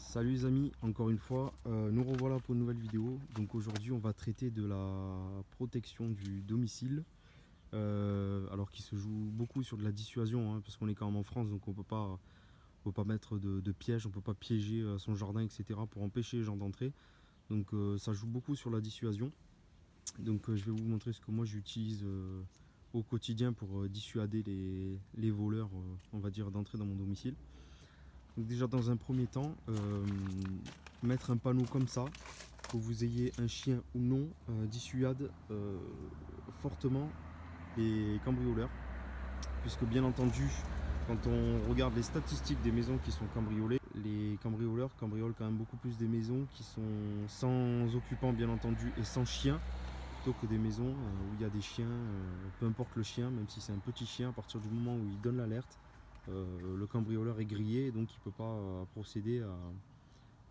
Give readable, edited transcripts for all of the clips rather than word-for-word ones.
Salut les amis, encore une fois, nous revoilà pour une nouvelle vidéo. Donc aujourd'hui on va traiter de la protection du domicile, alors qu'il se joue beaucoup sur de la dissuasion, hein, parce qu'on est quand même en France, donc on peut pas mettre de piège, on peut pas piéger son jardin, etc. pour empêcher les gens d'entrer. Donc ça joue beaucoup sur la dissuasion. Donc je vais vous montrer ce que moi j'utilise au quotidien pour dissuader les voleurs, on va dire, d'entrer dans mon domicile. Donc déjà dans un premier temps, mettre un panneau comme ça, que vous ayez un chien ou non, dissuade fortement les cambrioleurs. Puisque bien entendu, quand on regarde les statistiques des maisons qui sont cambriolées, les cambrioleurs cambriolent quand même beaucoup plus des maisons qui sont sans occupants bien entendu et sans chien, plutôt que des maisons où il y a des chiens, peu importe le chien, même si c'est un petit chien, à partir du moment où il donne l'alerte, le cambrioleur est grillé et donc il ne peut pas procéder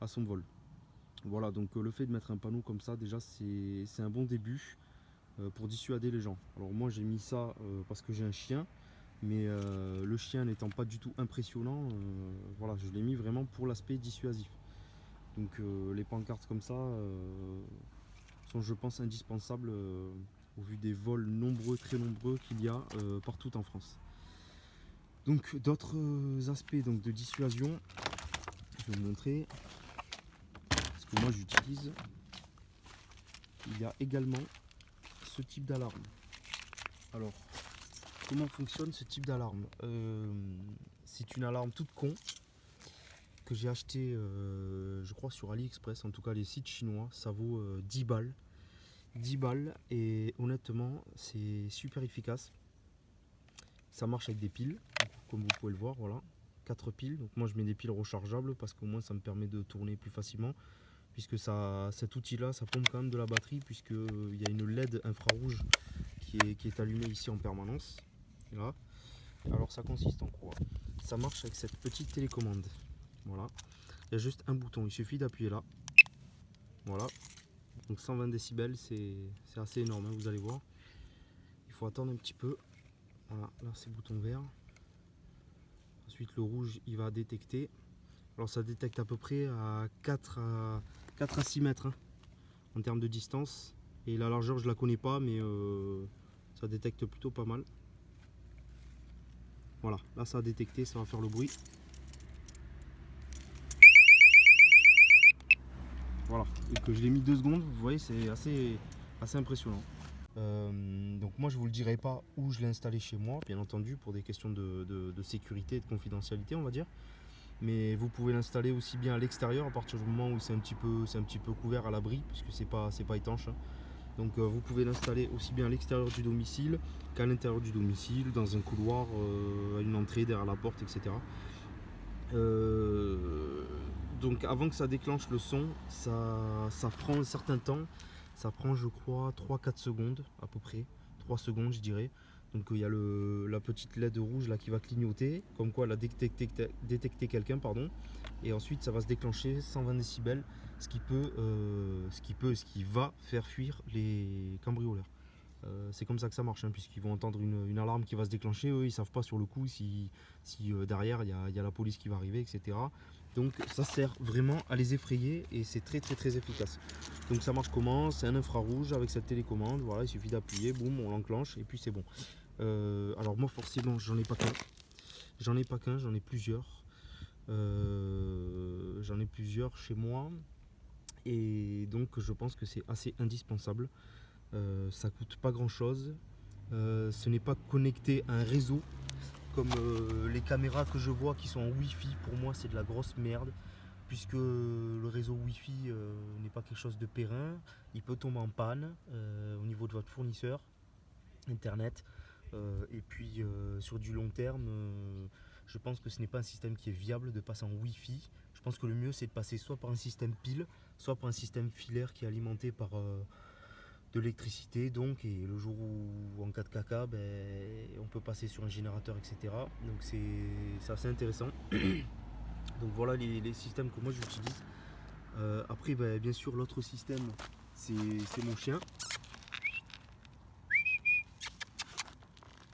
à son vol. Voilà, donc le fait de mettre un panneau comme ça, déjà c'est un bon début pour dissuader les gens. Alors moi j'ai mis ça parce que j'ai un chien, mais le chien n'étant pas du tout impressionnant, voilà, je l'ai mis vraiment pour l'aspect dissuasif. Donc les pancartes comme ça sont, je pense, indispensables au vu des vols nombreux, très nombreux qu'il y a partout en France. Donc d'autres aspects donc, de dissuasion, je vais vous montrer ce que moi j'utilise. Il y a également ce type d'alarme. Alors, comment fonctionne ce type d'alarme? C'est une alarme toute con que j'ai acheté, je crois, sur AliExpress, en tout cas les sites chinois. Ça vaut 10 balles. 10 balles et honnêtement, c'est super efficace. Ça marche avec des piles, comme vous pouvez le voir, voilà. 4 piles. Donc moi je mets des piles rechargeables parce qu'au moins ça me permet de tourner plus facilement. Puisque cet outil-là, ça pompe quand même de la batterie, puisqu'il y a une LED infrarouge qui est allumée ici en permanence. Là. Alors ça consiste en quoi? Ça marche avec cette petite télécommande. Voilà. Il y a juste un bouton, il suffit d'appuyer là. Voilà. Donc 120 décibels, c'est assez énorme, hein, vous allez voir. Il faut attendre un petit peu. Voilà, là c'est bouton vert. Ensuite le rouge, il va détecter. Alors ça détecte à peu près à 4 à 6 mètres hein, en termes de distance. Et la largeur, je la connais pas, mais ça détecte plutôt pas mal. Voilà, là ça a détecté, ça va faire le bruit. Voilà, et que je l'ai mis 2 secondes, vous voyez, c'est assez impressionnant. Donc moi je vous le dirai pas où je l'ai installé chez moi, bien entendu, pour des questions de sécurité et de confidentialité, on va dire. Mais vous pouvez l'installer aussi bien à l'extérieur, à partir du moment où c'est un petit peu couvert à l'abri, puisque c'est pas étanche. Hein. Donc vous pouvez l'installer aussi bien à l'extérieur du domicile qu'à l'intérieur du domicile, dans un couloir, à une entrée, derrière la porte, etc. Donc avant que ça déclenche le son, ça prend un certain temps. Ça prend, je crois, 3-4 secondes à peu près. 3 secondes, je dirais. Donc il y a la petite LED rouge là qui va clignoter, comme quoi elle a détecté quelqu'un, pardon. Et ensuite ça va se déclencher 120 décibels, ce qui va faire fuir les cambrioleurs. C'est comme ça que ça marche, hein, puisqu'ils vont entendre une alarme qui va se déclencher. Eux, ils savent pas sur le coup si derrière il y a la police qui va arriver, etc. Donc ça sert vraiment à les effrayer et c'est très efficace. Donc ça marche comment? C'est un infrarouge avec cette télécommande. Voilà, il suffit d'appuyer, boum, on l'enclenche et puis c'est bon. Alors moi forcément j'en ai pas qu'un. J'en ai plusieurs. J'en ai plusieurs chez moi. Et donc je pense que c'est assez indispensable. Ça coûte pas grand chose. Ce n'est pas connecté à un réseau comme les caméras que je vois qui sont en Wi-Fi. Pour moi, c'est de la grosse merde puisque le réseau Wi-Fi n'est pas quelque chose de périn. Il peut tomber en panne au niveau de votre fournisseur internet. Et puis sur du long terme, je pense que ce n'est pas un système qui est viable de passer en Wi-Fi. Je pense que le mieux c'est de passer soit par un système pile, soit par un système filaire qui est alimenté par de l'électricité, donc, et le jour où en cas de caca, ben, on peut passer sur un générateur, etc. Donc c'est assez intéressant. Donc voilà les systèmes que moi j'utilise. Après, ben, bien sûr, l'autre système, c'est mon chien.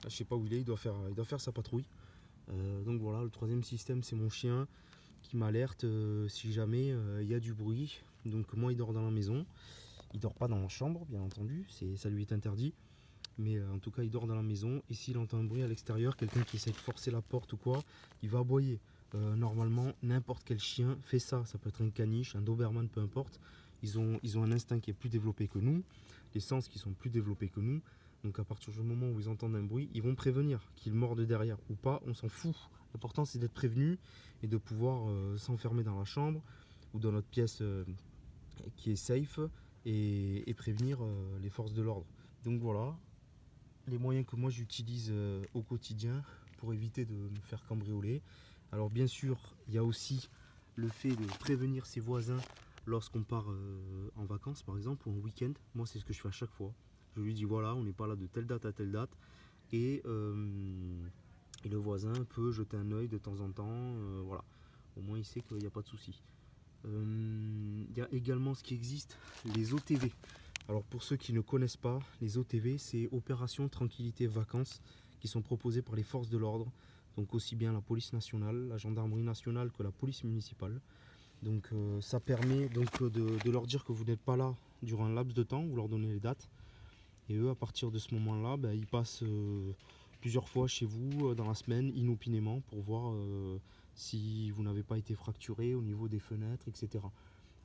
Là, je sais pas où il est, il doit faire sa patrouille. Donc voilà, le troisième système, c'est mon chien qui m'alerte si jamais il y a du bruit. Donc moi il dort dans la maison, il dort pas dans la chambre bien entendu, ça lui est interdit. Mais en tout cas il dort dans la maison et s'il entend un bruit à l'extérieur, quelqu'un qui essaie de forcer la porte ou quoi, il va aboyer. Normalement n'importe quel chien fait ça, ça peut être un caniche, un doberman, peu importe. Ils ont un instinct qui est plus développé que nous, les sens qui sont plus développés que nous. Donc à partir du moment où ils entendent un bruit, ils vont prévenir qu'ils mordent derrière ou pas, on s'en fout. L'important c'est d'être prévenu et de pouvoir s'enfermer dans la chambre ou dans notre pièce qui est safe et prévenir les forces de l'ordre. Donc voilà les moyens que moi j'utilise au quotidien pour éviter de me faire cambrioler. Alors bien sûr, il y a aussi le fait de prévenir ses voisins lorsqu'on part en vacances par exemple ou en week-end. Moi c'est ce que je fais à chaque fois. Je lui dis voilà, on n'est pas là de telle date à telle date et le voisin peut jeter un œil de temps en temps. Voilà, au moins il sait qu'il n'y a pas de souci. Il y a également ce qui existe, les OTV. Alors pour ceux qui ne connaissent pas, les OTV, c'est Opération Tranquillité Vacances, qui sont proposées par les forces de l'ordre, donc aussi bien la police nationale, la gendarmerie nationale que la police municipale. Donc ça permet donc de leur dire que vous n'êtes pas là durant un laps de temps, vous leur donnez les dates, et eux à partir de ce moment-là, ben, ils passent plusieurs fois chez vous dans la semaine inopinément pour voir si vous n'avez pas été fracturé au niveau des fenêtres, etc.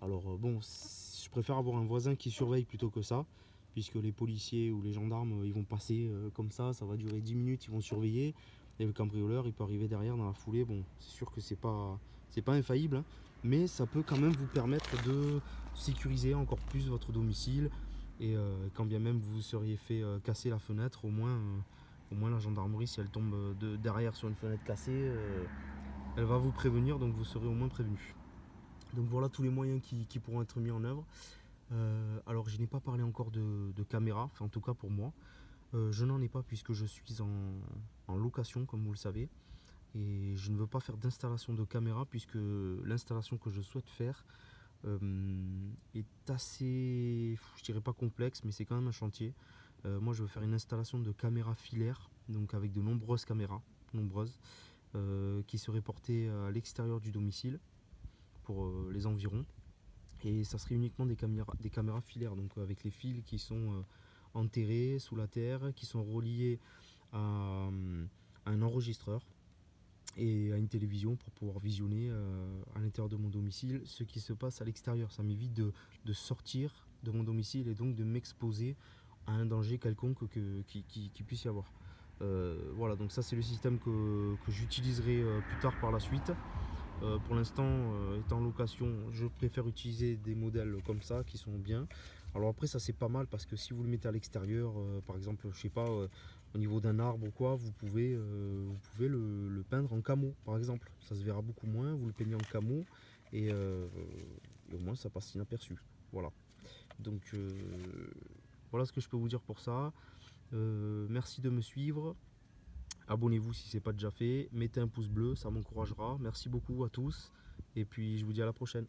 Alors bon, je préfère avoir un voisin qui surveille plutôt que ça, puisque les policiers ou les gendarmes, ils vont passer comme ça va durer 10 minutes, ils vont surveiller, et le cambrioleur, il peut arriver derrière dans la foulée. Bon, c'est sûr que c'est pas infaillible, hein, mais ça peut quand même vous permettre de sécuriser encore plus votre domicile, et quand bien même vous seriez fait casser la fenêtre, au moins la gendarmerie, si elle tombe derrière sur une fenêtre cassée, elle va vous prévenir, donc vous serez au moins prévenu. Donc voilà tous les moyens qui pourront être mis en œuvre. Alors je n'ai pas parlé encore de caméra, enfin en tout cas pour moi. Je n'en ai pas puisque je suis en location comme vous le savez. Et je ne veux pas faire d'installation de caméra puisque l'installation que je souhaite faire est assez, je dirais pas complexe, mais c'est quand même un chantier. Moi je veux faire une installation de caméras filaires, donc avec de nombreuses caméras, qui seraient portées à l'extérieur du domicile pour les environs. Et ça serait uniquement des caméras filaires, donc avec les fils qui sont enterrés sous la terre, qui sont reliés à un enregistreur et à une télévision pour pouvoir visionner à l'intérieur de mon domicile ce qui se passe à l'extérieur. Ça m'évite de sortir de mon domicile et donc de m'exposer à un danger quelconque qui puisse y avoir. Voilà, donc ça c'est le système que j'utiliserai plus tard par la suite. Pour l'instant, étant en location, je préfère utiliser des modèles comme ça qui sont bien. Alors après, ça c'est pas mal parce que si vous le mettez à l'extérieur, par exemple, je sais pas, au niveau d'un arbre ou quoi, vous pouvez le peindre en camo, par exemple. Ça se verra beaucoup moins. Vous le peignez en camo et au moins ça passe inaperçu. Voilà. Donc voilà ce que je peux vous dire pour ça. Merci de me suivre. Abonnez-vous si ce n'est pas déjà fait, mettez un pouce bleu, ça m'encouragera. Merci beaucoup à tous et puis je vous dis à la prochaine.